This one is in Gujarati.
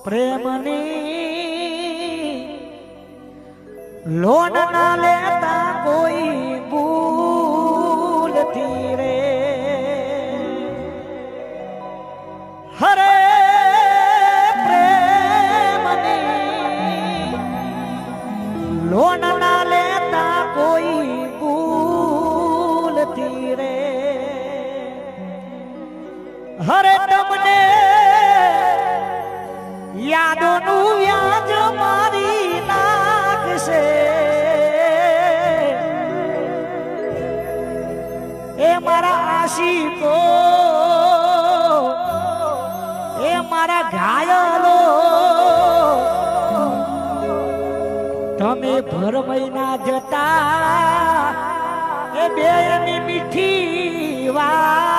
પ્રેમની લોન ના લેતા કોઈ ભૂલથી રે હરે પ્રેમની લોન ના લેતા કોઈ ભૂલથી રે હરે તમને યાદોનું વ્યાજ મારી નાખશે એ મારા આશિકો એ મારા ઘાયલો તમે ભર મહિના જતા એ બેની મીઠી વાત